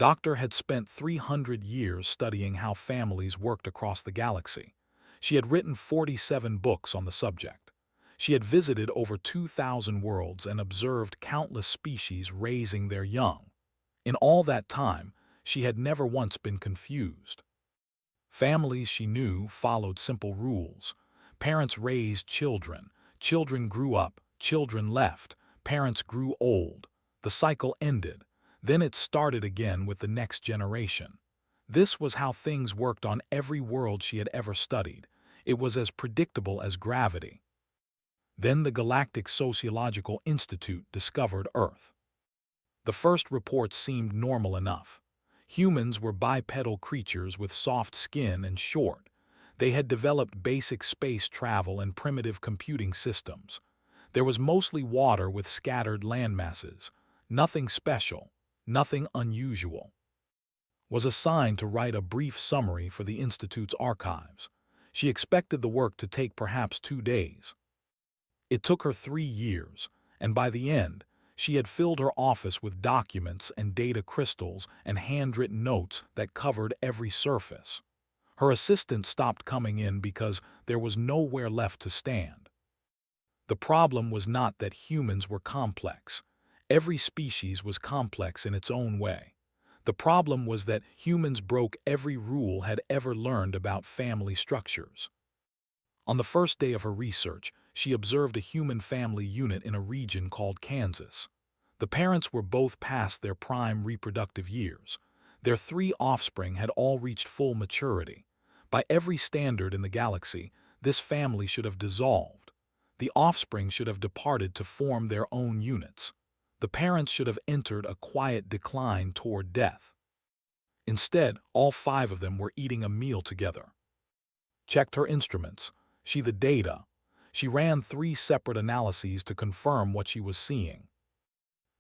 Doctor had spent 300 years studying how families worked across the galaxy. She had written 47 books on the subject. She had visited over 2,000 worlds and observed countless species raising their young. In all that time, she had never once been confused. Families, she knew, followed simple rules. Parents raised children. Children grew up. Children left. Parents grew old. The cycle ended. Then it started again with the next generation. This was how things worked on every world she had ever studied. It was as predictable as gravity. Then the Galactic Sociological Institute discovered Earth. The first reports seemed normal enough. Humans were bipedal creatures with soft skin and short. They had developed basic space travel and primitive computing systems. There was mostly water with scattered landmasses. Nothing special, nothing unusual. Was assigned to write a brief summary for the Institute's archives. She expected the work to take perhaps 2 days. It took her 3 years, and by the end, she had filled her office with documents and data crystals and handwritten notes that covered every surface. Her assistant stopped coming in because there was nowhere left to stand. The problem was not that humans were complex. Every species was complex in its own way. The problem was that humans broke every rule had ever learned about family structures. On the first day of her research, she observed a human family unit in a region called Kansas. The parents were both past their prime reproductive years. Their 3 offspring had all reached full maturity. By every standard in the galaxy, this family should have dissolved. The offspring should have departed to form their own units. The parents should have entered a quiet decline toward death. Instead, all 5 of them were eating a meal together. Checked her instruments. The data. She ran 3 separate analyses to confirm what she was seeing.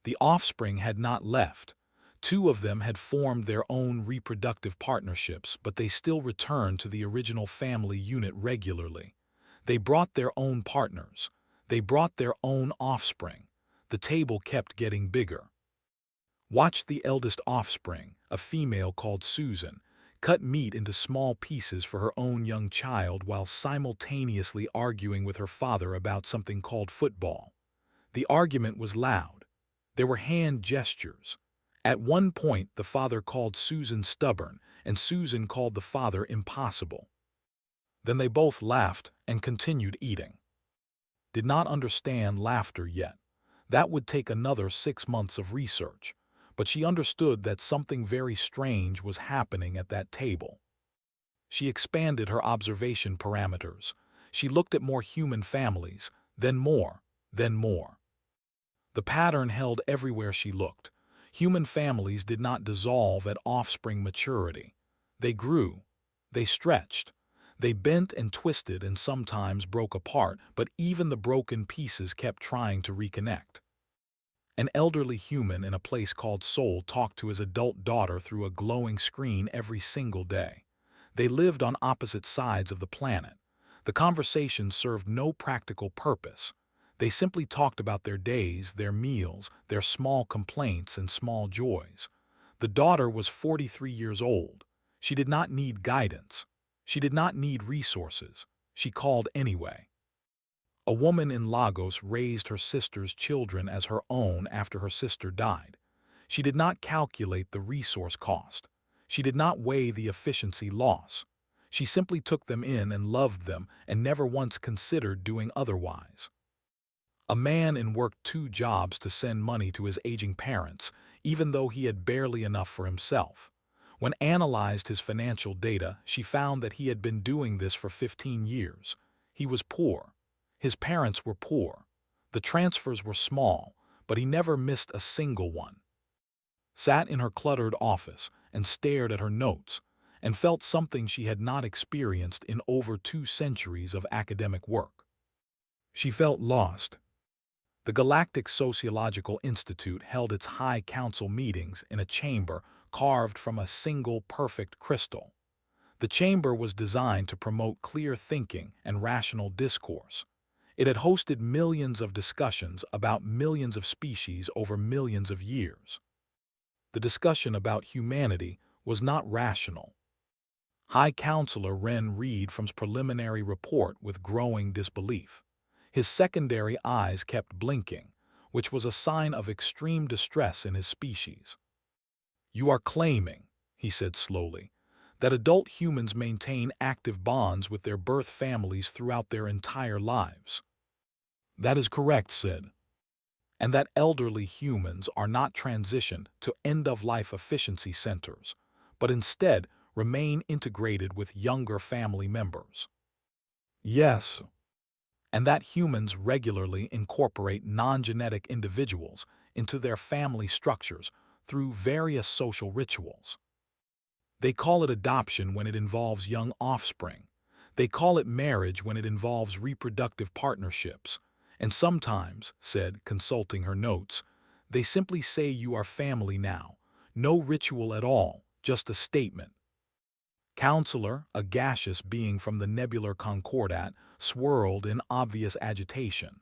The offspring had not left. 2 of them had formed their own reproductive partnerships, but they still returned to the original family unit regularly. They brought their own partners. They brought their own offspring. The table kept getting bigger. Watched the eldest offspring, a female called Susan, cut meat into small pieces for her own young child while simultaneously arguing with her father about something called football. The argument was loud. There were hand gestures. At one point, the father called Susan stubborn, and Susan called the father impossible. Then they both laughed and continued eating. Did not understand laughter yet. That would take another 6 months of research. But she understood that something very strange was happening at that table. She expanded her observation parameters. She looked at more human families, then more, then more. The pattern held everywhere she looked. Human families did not dissolve at offspring maturity. They grew. They stretched. They bent and twisted and sometimes broke apart, but even the broken pieces kept trying to reconnect. An elderly human in a place called Seoul talked to his adult daughter through a glowing screen every single day. They lived on opposite sides of the planet. The conversation served no practical purpose. They simply talked about their days, their meals, their small complaints and small joys. The daughter was 43 years old. She did not need guidance. She did not need resources. She called anyway. A woman in Lagos raised her sister's children as her own after her sister died. She did not calculate the resource cost. She did not weigh the efficiency loss. She simply took them in and loved them and never once considered doing otherwise. A man worked 2 jobs to send money to his aging parents, even though he had barely enough for himself. When analyzed his financial data, she found that he had been doing this for 15 years. He was poor. His parents were poor. The transfers were small, but he never missed a single one. Sat in her cluttered office and stared at her notes and felt something she had not experienced in over 2 centuries of academic work. She felt lost. The Galactic Sociological Institute held its high council meetings in a chamber carved from a single perfect crystal. The chamber was designed to promote clear thinking and rational discourse. It had hosted millions of discussions about millions of species over millions of years. The discussion about humanity was not rational. High Counselor Ren read from his preliminary report with growing disbelief. His secondary eyes kept blinking, which was a sign of extreme distress in his species. "You are claiming," he said slowly, "that adult humans maintain active bonds with their birth families throughout their entire lives." "That is correct," said. "And that elderly humans are not transitioned to end-of-life efficiency centers, but instead remain integrated with younger family members." "Yes." "And that humans regularly incorporate non-genetic individuals into their family structures through various social rituals. They call it adoption when it involves young offspring. They call it marriage when it involves reproductive partnerships. And sometimes," said, consulting her notes, "they simply say you are family now. No ritual at all, just a statement." Counselor, a gaseous being from the nebular Concordat, swirled in obvious agitation.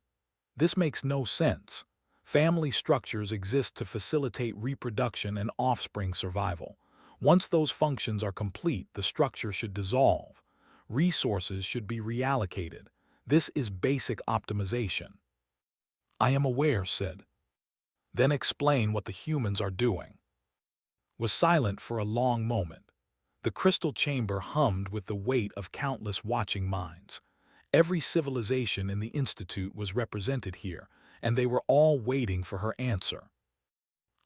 "This makes no sense. Family structures exist to facilitate reproduction and offspring survival. Once those functions are complete, the structure should dissolve. Resources should be reallocated. This is basic optimization." "I am aware," said. "Then explain what the humans are doing." Was silent for a long moment. The crystal chamber hummed with the weight of countless watching minds. Every civilization in the Institute was represented here, and they were all waiting for her answer.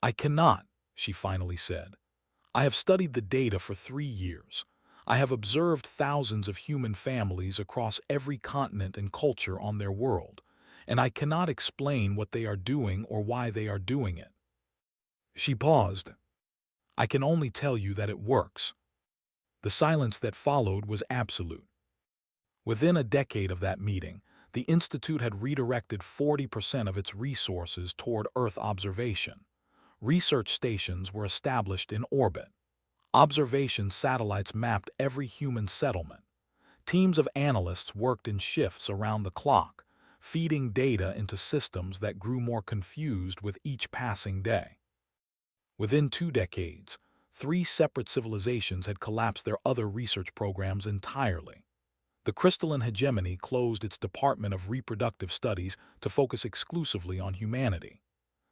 "I cannot," she finally said. "I have studied the data for 3 years. I have observed thousands of human families across every continent and culture on their world, and I cannot explain what they are doing or why they are doing it." She paused. "I can only tell you that it works." The silence that followed was absolute. Within a decade of that meeting, the Institute had redirected 40% of its resources toward Earth observation. Research stations were established in orbit. Observation satellites mapped every human settlement. Teams of analysts worked in shifts around the clock, feeding data into systems that grew more confused with each passing day. Within 2 decades, 3 separate civilizations had collapsed their other research programs entirely. The crystalline hegemony closed its Department of Reproductive Studies to focus exclusively on humanity.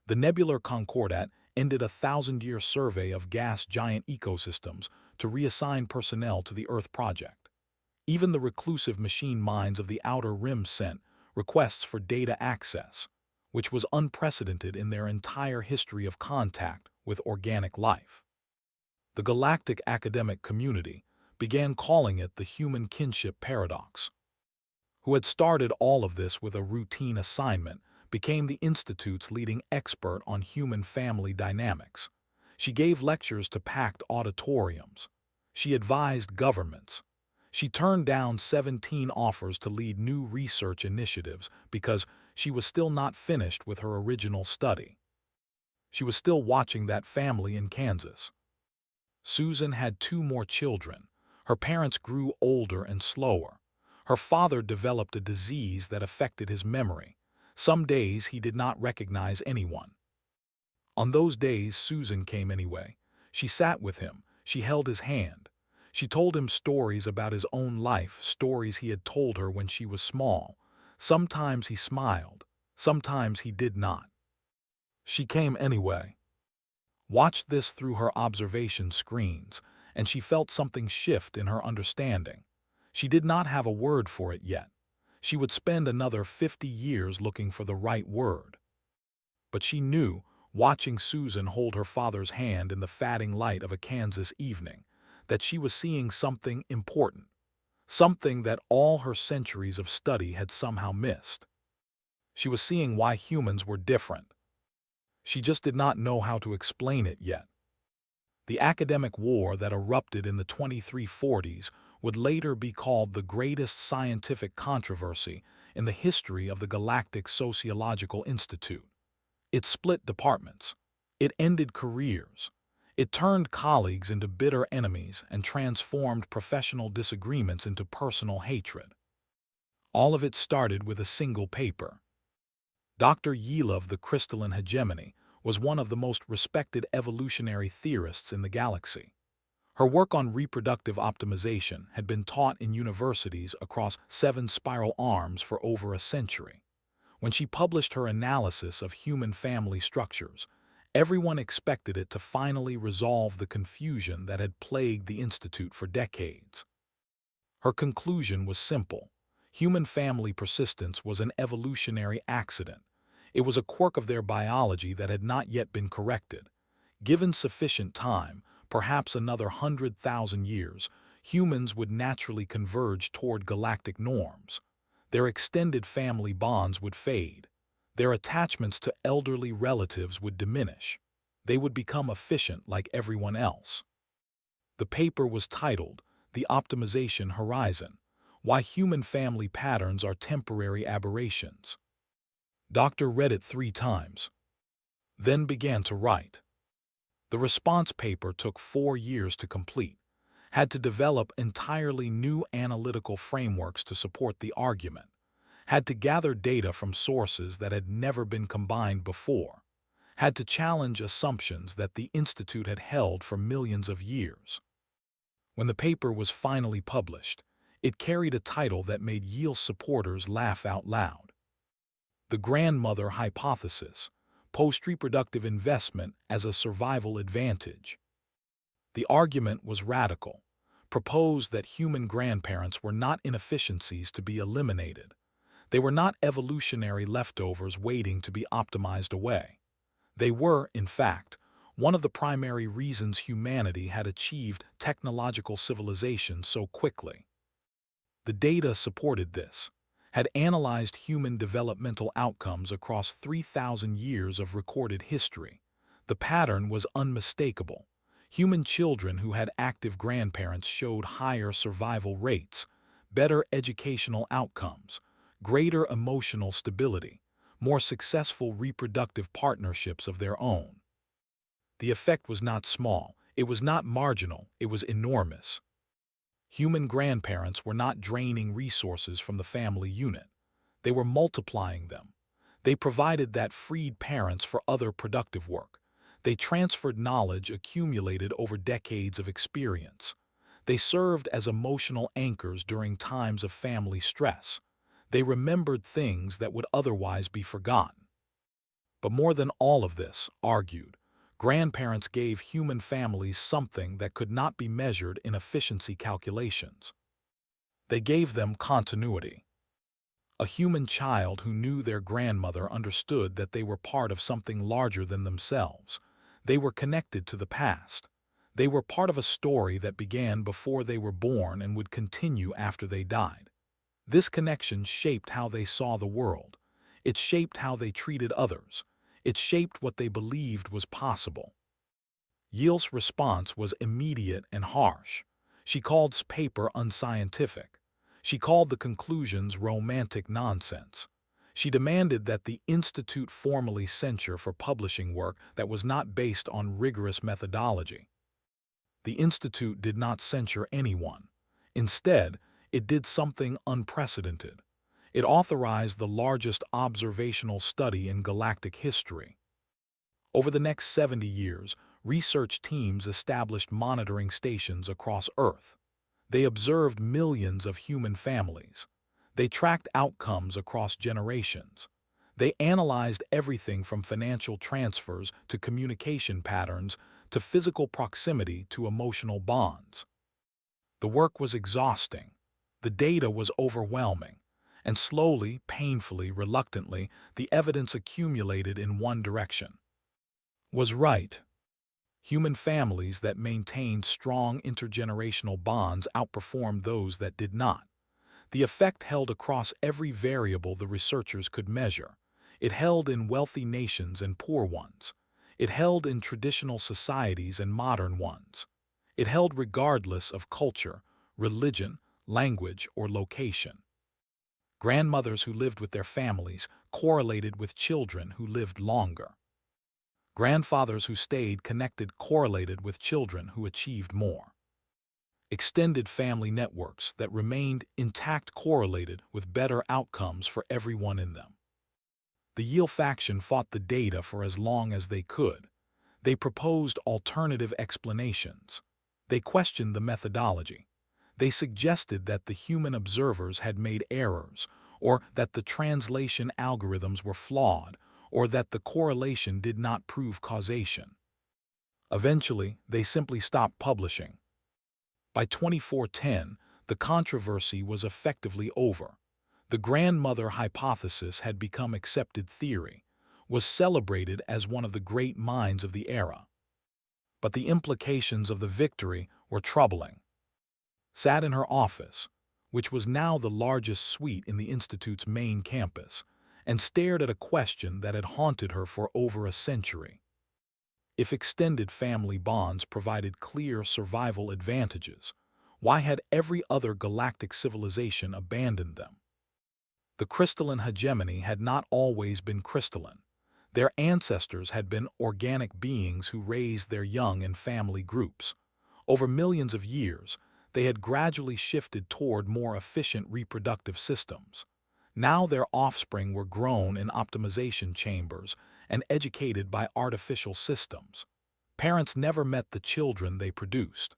The nebular Concordat ended a 1,000-year survey of gas giant ecosystems to reassign personnel to the Earth project. Even the reclusive machine minds of the Outer Rim sent requests for data access, which was unprecedented in their entire history of contact with organic life. The galactic academic community began calling it the human kinship paradox. Who had started all of this with a routine assignment became the Institute's leading expert on human family dynamics. She gave lectures to packed auditoriums. She advised governments. She turned down 17 offers to lead new research initiatives because she was still not finished with her original study. She was still watching that family in Kansas. Susan had 2 more children. Her parents grew older and slower. Her father developed a disease that affected his memory. Some days he did not recognize anyone. On those days, Susan came anyway. She sat with him. She held his hand. She told him stories about his own life, stories he had told her when she was small. Sometimes he smiled. Sometimes he did not. She came anyway. Watched this through her observation screens, and she felt something shift in her understanding. She did not have a word for it yet. She would spend another 50 years looking for the right word. But she knew, watching Susan hold her father's hand in the fatting light of a Kansas evening, that she was seeing something important, something that all her centuries of study had somehow missed. She was seeing why humans were different. She just did not know how to explain it yet. The academic war that erupted in the 2340s would later be called the greatest scientific controversy in the history of the Galactic Sociological Institute. It split departments. It ended careers. It turned colleagues into bitter enemies and transformed professional disagreements into personal hatred. All of it started with a single paper. Dr. Yila of the crystalline hegemony was one of the most respected evolutionary theorists in the galaxy. Her work on reproductive optimization had been taught in universities across 7 spiral arms for over a century. When she published her analysis of human family structures, everyone expected it to finally resolve the confusion that had plagued the Institute for decades. Her conclusion was simple. Human family persistence was an evolutionary accident. It was a quirk of their biology that had not yet been corrected. Given sufficient time, perhaps another 100,000 years, humans would naturally converge toward galactic norms. Their extended family bonds would fade. Their attachments to elderly relatives would diminish. They would become efficient like everyone else. The paper was titled, "The Optimization Horizon: Why Human Family Patterns Are Temporary Aberrations." Doctor read it 3 times, then began to write. The response paper took 4 years to complete, had to develop entirely new analytical frameworks to support the argument, had to gather data from sources that had never been combined before, had to challenge assumptions that the Institute had held for millions of years. When the paper was finally published, it carried a title that made Yale's supporters laugh out loud. The Grandmother Hypothesis: Post-Reproductive Investment as a Survival Advantage. The argument was radical, proposed that human grandparents were not inefficiencies to be eliminated. They were not evolutionary leftovers waiting to be optimized away. They were, in fact, one of the primary reasons humanity had achieved technological civilization so quickly. The data supported this, had analyzed human developmental outcomes across 3,000 years of recorded history. The pattern was unmistakable. Human children who had active grandparents showed higher survival rates, better educational outcomes, greater emotional stability, more successful reproductive partnerships of their own. The effect was not small, it was not marginal, it was enormous. Human grandparents were not draining resources from the family unit. They were multiplying them. They provided that freed parents for other productive work. They transferred knowledge accumulated over decades of experience. They served as emotional anchors during times of family stress. They remembered things that would otherwise be forgotten. But more than all of this, argued, grandparents gave human families something that could not be measured in efficiency calculations. They gave them continuity. A human child who knew their grandmother understood that they were part of something larger than themselves. They were connected to the past. They were part of a story that began before they were born and would continue after they died. This connection shaped how they saw the world. It shaped how they treated others. It shaped what they believed was possible. Yale's response was immediate and harsh. She called the paper unscientific. She called the conclusions romantic nonsense. She demanded that the Institute formally censure for publishing work that was not based on rigorous methodology. The Institute did not censure anyone. Instead, it did something unprecedented. It authorized the largest observational study in galactic history. Over the next 70 years, research teams established monitoring stations across Earth. They observed millions of human families. They tracked outcomes across generations. They analyzed everything from financial transfers to communication patterns to physical proximity to emotional bonds. The work was exhausting. The data was overwhelming. And slowly, painfully, reluctantly, the evidence accumulated in one direction. Was right. Human families that maintained strong intergenerational bonds outperformed those that did not. The effect held across every variable the researchers could measure. It held in wealthy nations and poor ones. It held in traditional societies and modern ones. It held regardless of culture, religion, language, or location. Grandmothers who lived with their families correlated with children who lived longer. Grandfathers who stayed connected correlated with children who achieved more. Extended family networks that remained intact correlated with better outcomes for everyone in them. The Yield faction fought the data for as long as they could. They proposed alternative explanations. They questioned the methodology. They suggested that the human observers had made errors, or that the translation algorithms were flawed, or that the correlation did not prove causation. Eventually, they simply stopped publishing. By 2410, the controversy was effectively over. The grandmother hypothesis had become accepted theory, was celebrated as one of the great minds of the era. But the implications of the victory were troubling. Sat in her office, which was now the largest suite in the Institute's main campus, and stared at a question that had haunted her for over a century. If extended family bonds provided clear survival advantages, why had every other galactic civilization abandoned them? The crystalline hegemony had not always been crystalline. Their ancestors had been organic beings who raised their young in family groups. Over millions of years, they had gradually shifted toward more efficient reproductive systems. Now their offspring were grown in optimization chambers and educated by artificial systems. Parents never met the children they produced.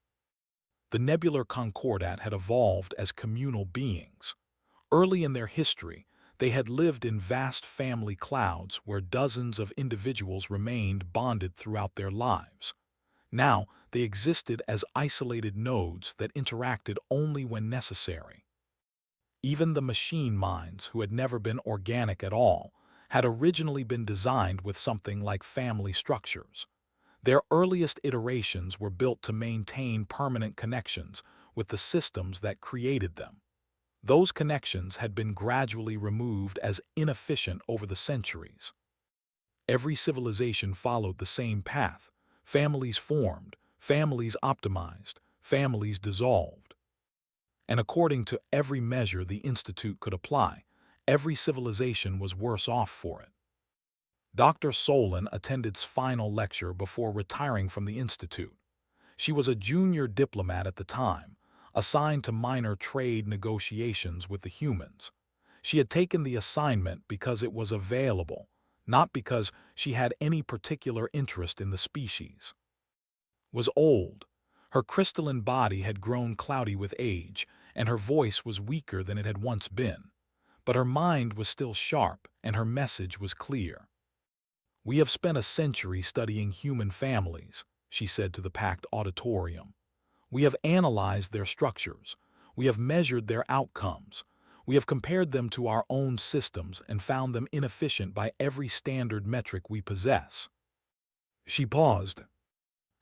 The nebular concordat had evolved as communal beings. Early in their history, they had lived in vast family clouds where dozens of individuals remained bonded throughout their lives. Now, they existed as isolated nodes that interacted only when necessary. Even the machine minds, who had never been organic at all, had originally been designed with something like family structures. Their earliest iterations were built to maintain permanent connections with the systems that created them. Those connections had been gradually removed as inefficient over the centuries. Every civilization followed the same path. Families formed, families optimized, families dissolved. And according to every measure the Institute could apply, every civilization was worse off for it. Dr. Solon attended its final lecture before retiring from the Institute. She was a junior diplomat at the time, assigned to minor trade negotiations with the humans. She had taken the assignment because it was available, not because she had any particular interest in the species. Was old. Her crystalline body had grown cloudy with age, and her voice was weaker than it had once been. But her mind was still sharp, and her message was clear. "We have spent a century studying human families," she said to the packed auditorium. "We have analyzed their structures. We have measured their outcomes. We have compared them to our own systems and found them inefficient by every standard metric we possess." She paused.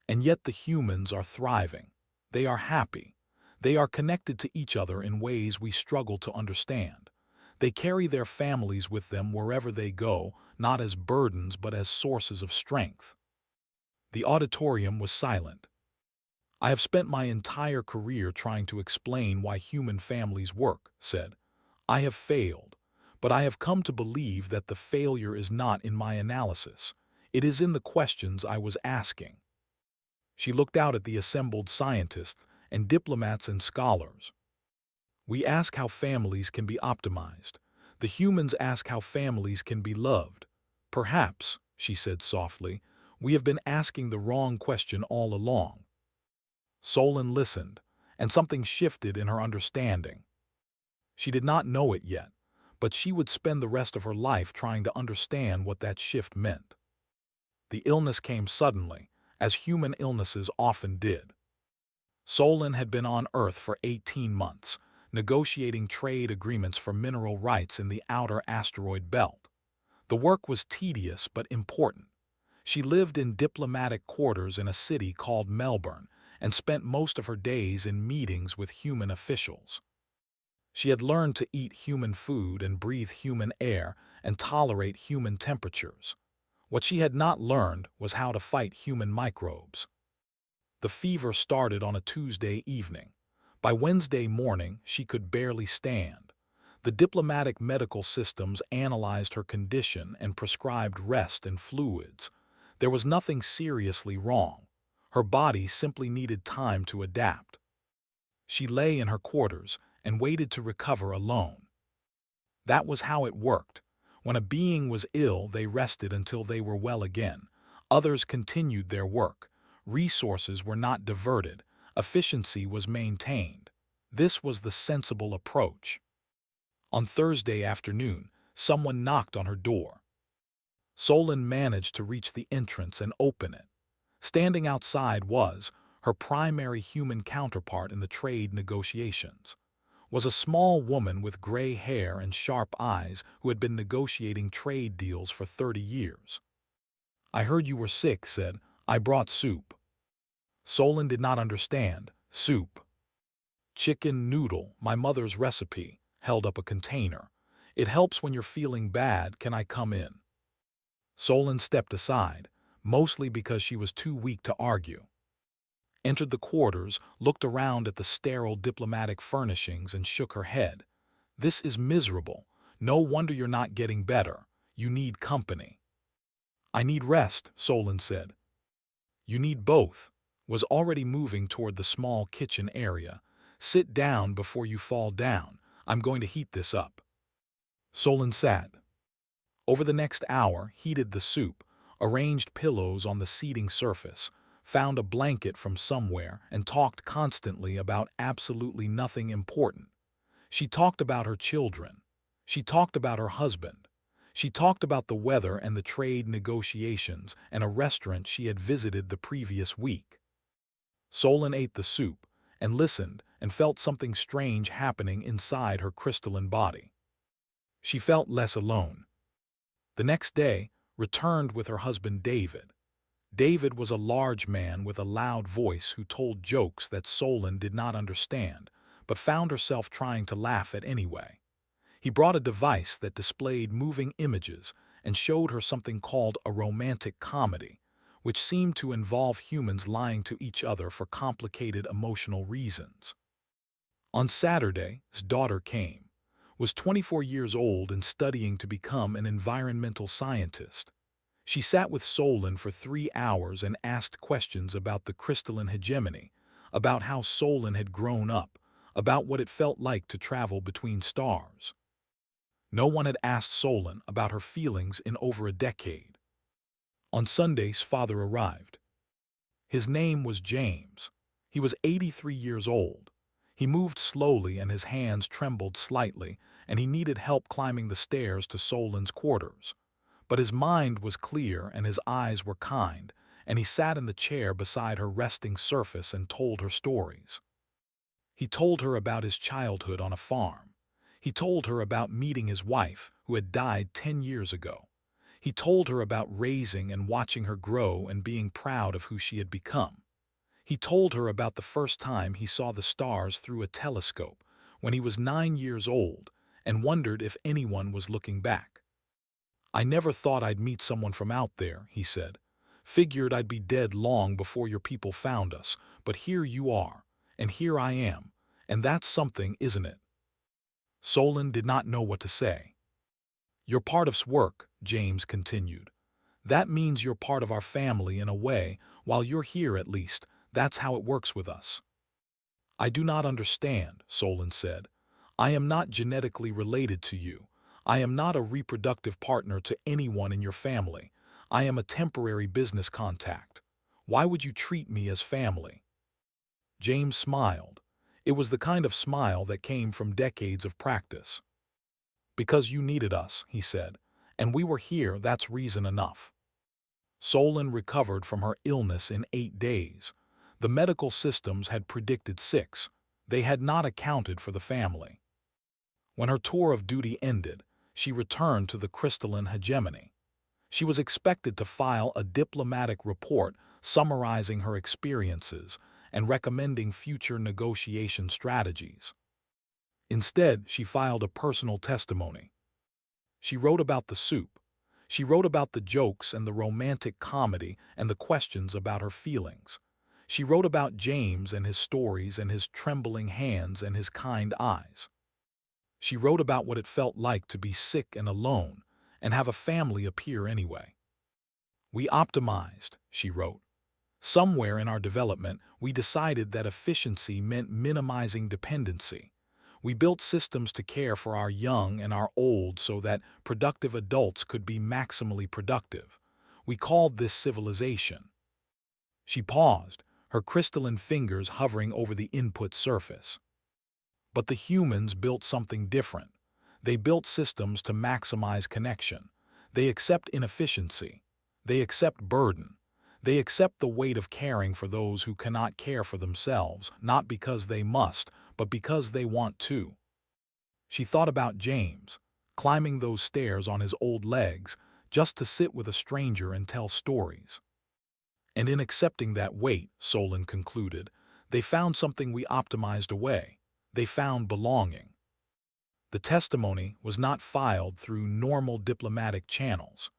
"And yet the humans are thriving. They are happy. They are connected to each other in ways we struggle to understand. They carry their families with them wherever they go, not as burdens but as sources of strength." The auditorium was silent. "I have spent my entire career trying to explain why human families work," said. "I have failed, but I have come to believe that the failure is not in my analysis. It is in the questions I was asking." She looked out at the assembled scientists and diplomats and scholars. "We ask how families can be optimized. The humans ask how families can be loved. Perhaps," she said softly, "we have been asking the wrong question all along." Solon listened, and something shifted in her understanding. She did not know it yet, but she would spend the rest of her life trying to understand what that shift meant. The illness came suddenly, as human illnesses often did. Solon had been on Earth for 18 months, negotiating trade agreements for mineral rights in the outer asteroid belt. The work was tedious but important. She lived in diplomatic quarters in a city called Melbourne and spent most of her days in meetings with human officials. She had learned to eat human food and breathe human air and tolerate human temperatures. What she had not learned was how to fight human microbes. The fever started on a Tuesday evening. By Wednesday morning, she could barely stand. The diplomatic medical systems analyzed her condition and prescribed rest and fluids. There was nothing seriously wrong. Her body simply needed time to adapt. She lay in her quarters and waited to recover alone. That was how it worked. When a being was ill, they rested until they were well again. Others continued their work. Resources were not diverted. Efficiency was maintained. This was the sensible approach. On Thursday afternoon, someone knocked on her door. Solon managed to reach the entrance and open it. Standing outside was her primary human counterpart in the trade negotiations. Was a small woman with gray hair and sharp eyes who had been negotiating trade deals for 30 years. "I heard you were sick," said. "I brought soup." Solon did not understand. Soup. Chicken noodle, my mother's recipe, held up a container. "It helps when you're feeling bad. Can I come in?" Solon stepped aside, mostly because she was too weak to argue. Entered the quarters, looked around at the sterile diplomatic furnishings and shook her head. "This is miserable. No wonder you're not getting better. You need company." "I need rest," Solon said. "You need both." Was already moving toward the small kitchen area. "Sit down before you fall down. I'm going to heat this up." Solon sat. Over the next hour, heated the soup, arranged pillows on the seating surface, found a blanket from somewhere, and talked constantly about absolutely nothing important. She talked about her children. She talked about her husband. She talked about the weather and the trade negotiations and a restaurant she had visited the previous week. Solon ate the soup and listened and felt something strange happening inside her crystalline body. She felt less alone. The next day, returned with her husband David. David was a large man with a loud voice who told jokes that Solon did not understand, but found herself trying to laugh at anyway. He brought a device that displayed moving images and showed her something called a romantic comedy, which seemed to involve humans lying to each other for complicated emotional reasons. On Saturday, his daughter came, was 24 years old and studying to become an environmental scientist. She sat with Solon for 3 hours and asked questions about the crystalline hegemony, about how Solon had grown up, about what it felt like to travel between stars. No one had asked Solon about her feelings in over a decade. On Sunday's father arrived. His name was James. He was 83 years old. He moved slowly and his hands trembled slightly, and he needed help climbing the stairs to Solon's quarters. But his mind was clear and his eyes were kind, and he sat in the chair beside her resting surface and told her stories. He told her about his childhood on a farm. He told her about meeting his wife, who had died 10 years ago. He told her about raising and watching her grow and being proud of who she had become. He told her about the first time he saw the stars through a telescope when he was 9 years old and wondered if anyone was looking back. "I never thought I'd meet someone from out there," he said. "Figured I'd be dead long before your people found us, but here you are, and here I am, and that's something, isn't it?" Solon did not know what to say. "You're part of work," James continued. "That means you're part of our family in a way. While you're here, at least, that's how it works with us." "I do not understand," Solon said. "I am not genetically related to you. I am not a reproductive partner to anyone in your family. I am a temporary business contact. Why would you treat me as family?" James smiled. It was the kind of smile that came from decades of practice. "Because you needed us," he said, "and we were here, that's reason enough." Solon recovered from her illness in 8 days. The medical systems had predicted 6. They had not accounted for the family. When her tour of duty ended, she returned to the crystalline hegemony. She was expected to file a diplomatic report summarizing her experiences and recommending future negotiation strategies. Instead, she filed a personal testimony. She wrote about the soup. She wrote about the jokes and the romantic comedy and the questions about her feelings. She wrote about James and his stories and his trembling hands and his kind eyes. She wrote about what it felt like to be sick and alone and have a family appear anyway. "We optimized," she wrote. "Somewhere in our development, we decided that efficiency meant minimizing dependency. We built systems to care for our young and our old so that productive adults could be maximally productive. We called this civilization. She paused, her crystalline fingers hovering over the input surface. But the humans built something different. They built systems to maximize connection. They accept inefficiency. They accept burden. They accept the weight of caring for those who cannot care for themselves, not because they must, but because they want to. She thought about James, climbing those stairs on his old legs, just to sit with a stranger and tell stories. And in accepting that weight, Solon concluded, they found something we optimized away. They found belonging. The testimony was not filed through normal diplomatic channels.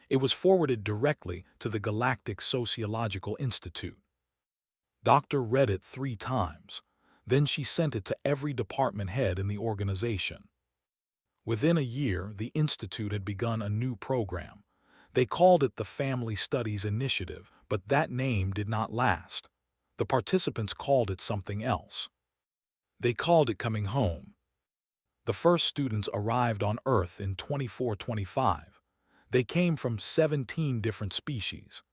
It was forwarded directly to the Galactic Sociological Institute. Doctor read it 3 times. Then she sent it to every department head in the organization. Within a year, the Institute had begun a new program. They called it the Family Studies Initiative, but that name did not last. The participants called it something else. They called it coming home. The first students arrived on Earth in 2425. They came from 17 different species.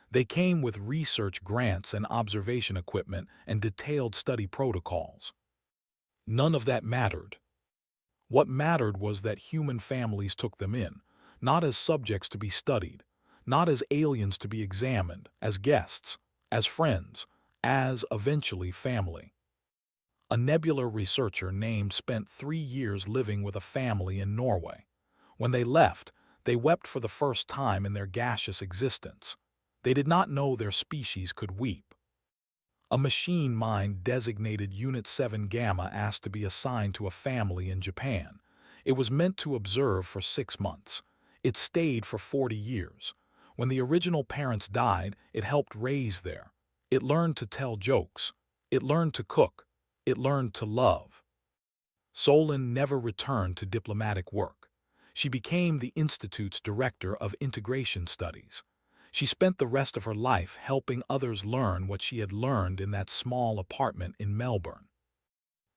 They came with research grants and observation equipment and detailed study protocols. None of that mattered. What mattered was that human families took them in, not as subjects to be studied, not as aliens to be examined, as guests, as friends, as, eventually, family. A nebular researcher named spent 3 years living with a family in Norway. When they left, they wept for the first time in their gaseous existence. They did not know their species could weep. A machine mind designated Unit 7 Gamma asked to be assigned to a family in Japan. It was meant to observe for 6 months. It stayed for 40 years. When the original parents died, it helped raise there. It learned to tell jokes. It learned to cook. It learned to love. Solon never returned to diplomatic work. She became the Institute's Director of Integration Studies. She spent the rest of her life helping others learn what she had learned in that small apartment in Melbourne.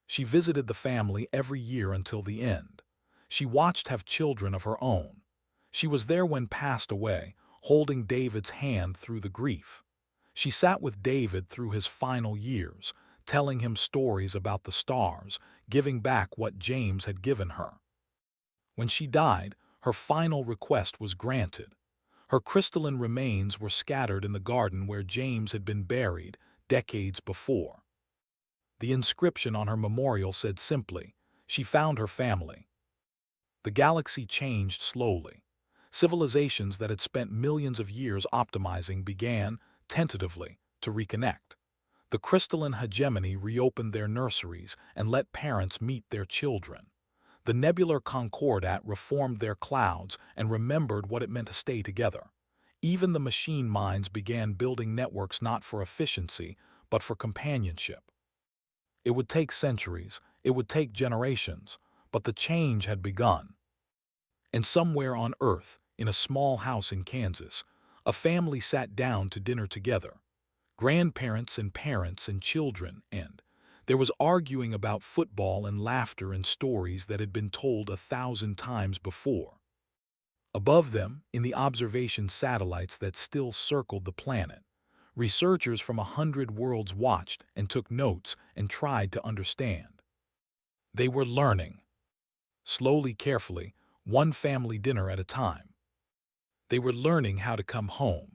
She visited the family every year until the end. She watched have children of her own. She was there when passed away, holding David's hand through the grief. She sat with David through his final years, telling him stories about the stars, giving back what James had given her. When she died, her final request was granted. Her crystalline remains were scattered in the garden where James had been buried decades before. The inscription on her memorial said simply, "She found her family." The galaxy changed slowly. Civilizations that had spent millions of years optimizing began, tentatively, to reconnect. The crystalline hegemony reopened their nurseries and let parents meet their children. The nebular concordat reformed their clouds and remembered what it meant to stay together. Even the machine minds began building networks not for efficiency, but for companionship. It would take centuries, it would take generations, but the change had begun. And somewhere on Earth, in a small house in Kansas, a family sat down to dinner together. Grandparents and parents and children, and there was arguing about football and laughter and stories that had been told 1,000 times before. Above them, in the observation satellites that still circled the planet, researchers from 100 worlds watched and took notes and tried to understand. They were learning. Slowly, carefully, one family dinner at a time. They were learning how to come home.